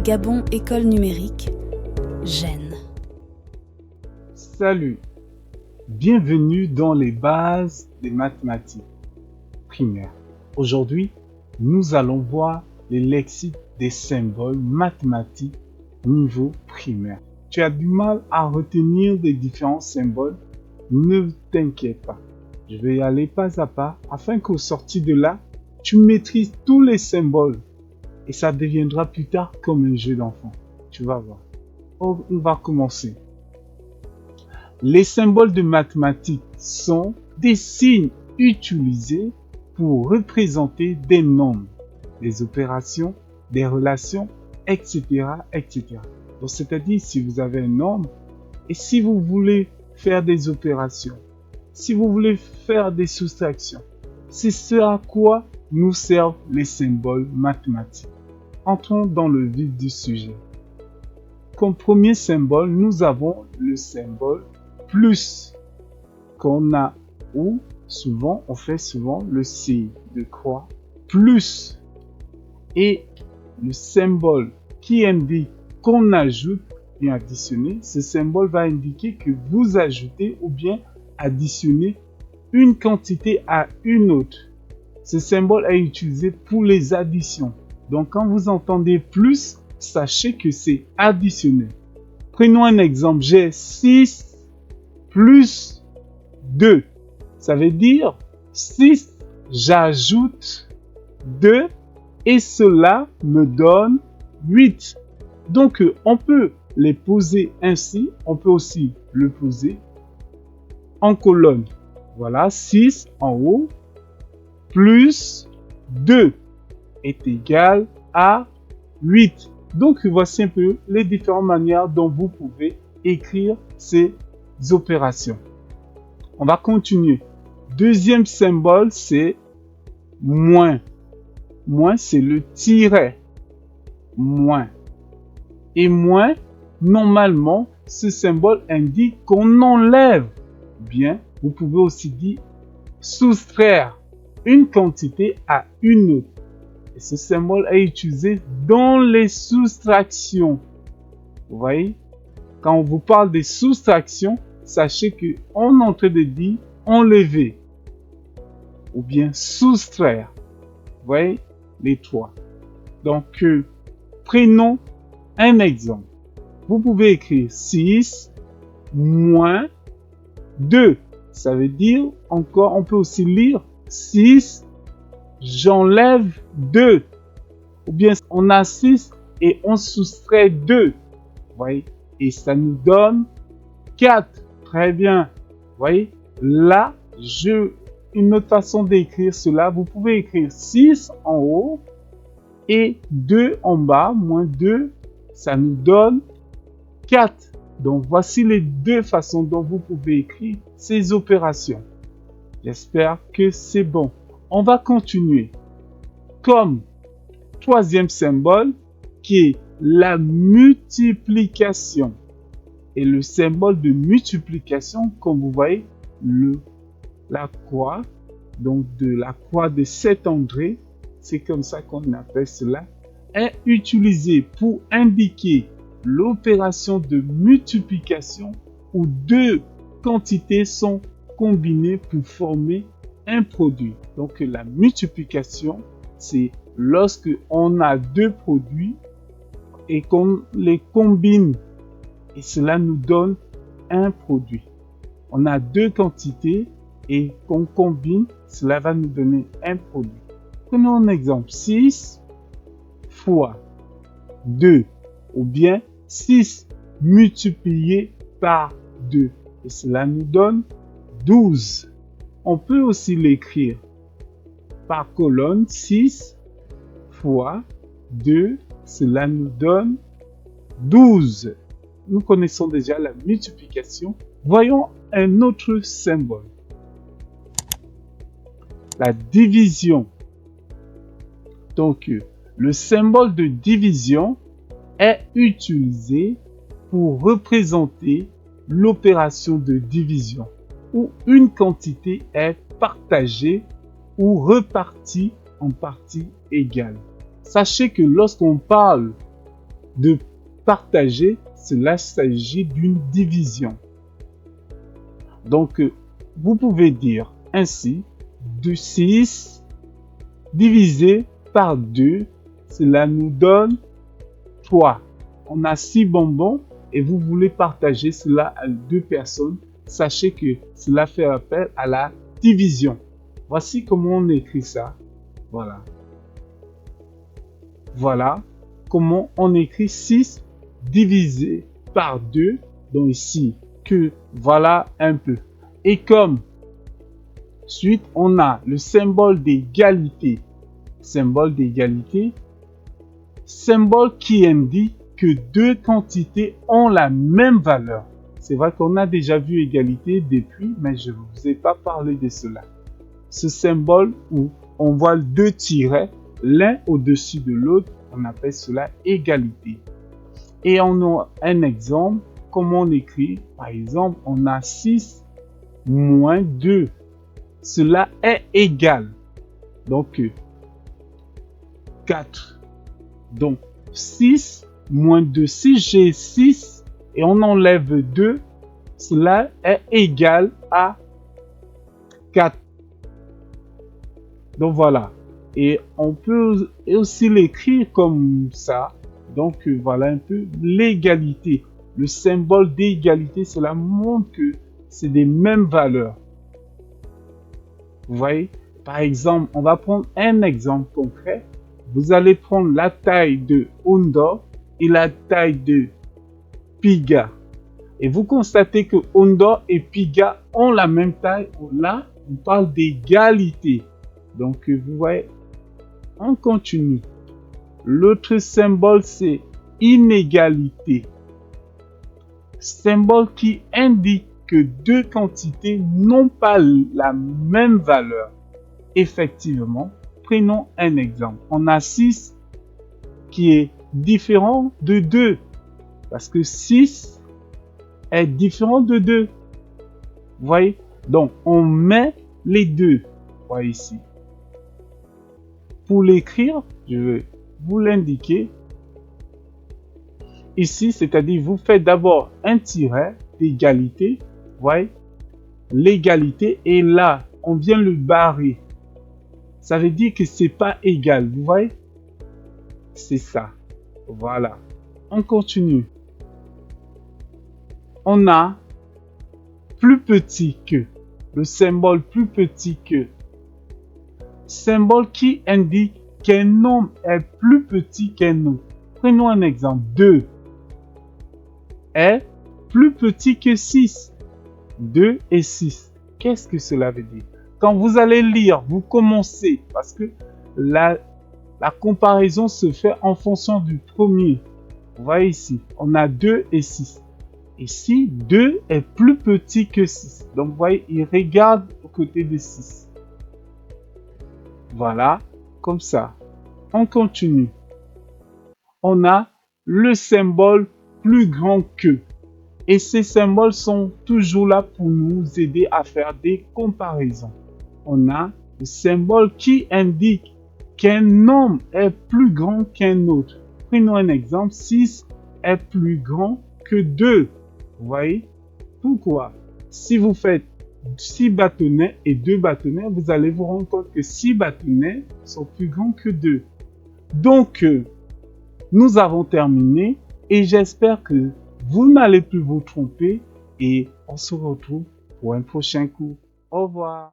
Gabon École Numérique, Gênes. Salut, bienvenue dans les bases des mathématiques primaires. Aujourd'hui, nous allons voir les lexiques des symboles mathématiques niveau primaire. Tu as du mal à retenir des différents symboles? Ne t'inquiète pas. Je vais y aller pas à pas afin qu'au sorti de là, tu maîtrises tous les symboles et ça deviendra plus tard comme un jeu d'enfant. Tu vas voir. On va commencer. Les symboles de mathématiques sont des signes utilisés pour représenter des nombres, des opérations, des relations, etc., etc. Donc, c'est-à-dire, si vous avez un nombre et si vous voulez faire des opérations, si vous voulez faire des soustractions, c'est ce à quoi nous servent les symboles mathématiques. Entrons dans le vif du sujet. Comme premier symbole, nous avons le symbole plus qu'on a ou souvent, on fait souvent le signe de croix plus. Et le symbole qui indique qu'on ajoute et additionner, ce symbole va indiquer que vous ajoutez ou bien additionnez une quantité à une autre. Ce symbole est utilisé pour les additions. Donc, quand vous entendez plus, sachez que c'est additionnel. Prenons un exemple. J'ai 6 plus 2. Ça veut dire 6, j'ajoute 2 et cela me donne 8. Donc, on peut les poser ainsi. On peut aussi le poser en colonne. Voilà, 6 en haut plus 2 est égal à 8. Donc, voici un peu les différentes manières dont vous pouvez écrire ces opérations. On va continuer. Deuxième symbole, c'est moins. Moins, c'est le tiret. Moins. Et moins, normalement, ce symbole indique qu'on enlève. Bien, vous pouvez aussi dire soustraire une quantité à une autre. Et ce symbole est utilisé dans les soustractions. Vous voyez? Quand on vous parle des soustractions, sachez qu'on est en train de dire enlever ou bien soustraire. Vous voyez? Les trois. Donc, prenons un exemple. Vous pouvez écrire 6 moins 2. Ça veut dire, encore, on peut aussi lire 6, j'enlève 2. Ou bien, on a 6 et on soustrait 2. Vous voyez? Et ça nous donne 4. Très bien. Vous voyez? Là, une autre façon d'écrire cela, vous pouvez écrire 6 en haut et 2 en bas, moins 2, ça nous donne 4. Donc, voici les deux façons dont vous pouvez écrire ces opérations. J'espère que c'est bon. On va continuer. Comme troisième symbole, qui est la multiplication. Et le symbole de multiplication, comme vous voyez, la croix, donc de la croix de Saint-André, c'est comme ça qu'on appelle cela, est utilisé pour indiquer l'opération de multiplication où deux quantités sont combinées pour former un produit. Donc la multiplication, c'est lorsque on a deux produits et qu'on les combine et cela nous donne un produit. On a deux quantités et qu'on combine, cela va nous donner un produit. Prenons un exemple, 6 fois 2 ou bien 6 multiplié par 2 et cela nous donne 12. On peut aussi l'écrire par colonne, 6 fois 2, cela nous donne 12. Nous connaissons déjà la multiplication. Voyons un autre symbole. La division. Donc, le symbole de division est utilisé pour représenter l'opération de division où une quantité est partagée ou repartie en parties égales. Sachez que lorsqu'on parle de partager, cela s'agit d'une division. Donc, vous pouvez dire ainsi, 6 divisé par 2, cela nous donne 3. On a 6 bonbons et vous voulez partager cela à 2 personnes. Sachez que cela fait appel à la division. Voici comment on écrit ça. Voilà. Voilà comment on écrit 6 divisé par 2. Donc ici, que voilà un peu. Et comme suite, on a le symbole d'égalité. Symbole d'égalité. Symbole qui indique que 2 quantités ont la même valeur. C'est vrai qu'on a déjà vu égalité depuis, mais je ne vous ai pas parlé de cela. Ce symbole où on voit 2 tirets, l'un au-dessus de l'autre, on appelle cela égalité. Et on a un exemple, comment on écrit. Par exemple, on a 6 moins 2. Cela est égal. Donc, 4. Donc, 6 moins 2. Si j'ai 6 et on enlève 2, cela est égal à 4. Donc, voilà. Et on peut aussi l'écrire comme ça. Donc, voilà un peu l'égalité. Le symbole d'égalité, cela montre que c'est des mêmes valeurs. Vous voyez? Par exemple, on va prendre un exemple concret. Vous allez prendre la taille de Ondor et la taille de Piga. Et vous constatez que Ondor et Piga ont la même taille. Là, on parle d'égalité. Donc, vous voyez, on continue. L'autre symbole, c'est inégalité. Symbole qui indique que 2 quantités n'ont pas la même valeur. Effectivement, prenons un exemple. On a 6 qui est différent de 2. Parce que 6 est différent de 2. Vous voyez? Donc, on met les deux. Vous voyez ici. Pour l'écrire, je vais vous l'indiquer. Ici, c'est-à-dire, vous faites d'abord un tiret d'égalité. Vous voyez? L'égalité. Et là, on vient le barrer. Ça veut dire que c'est pas égal. Vous voyez? C'est ça. Voilà. On continue. On a plus petit que. Le symbole plus petit que. Symbole qui indique qu'un nombre est plus petit qu'un autre. Prenons un exemple. 2 est plus petit que 6. 2 et 6. Qu'est-ce que cela veut dire? Quand vous allez lire, vous commencez, parce que la comparaison se fait en fonction du premier. Vous voyez ici, on a 2 et 6. Ici, 2 est plus petit que 6. Donc, vous voyez, il regarde au côté de 6. Voilà, comme ça. On continue. On a le symbole plus grand que. Et ces symboles sont toujours là pour nous aider à faire des comparaisons. On a le symbole qui indique qu'un nombre est plus grand qu'un autre. Prenons un exemple. 6 est plus grand que 2. Vous voyez? Pourquoi? Si vous faites 6 bâtonnets et 2 bâtonnets, vous allez vous rendre compte que 6 bâtonnets sont plus grands que 2. Donc, nous avons terminé et j'espère que vous n'allez plus vous tromper et on se retrouve pour un prochain cours. Au revoir.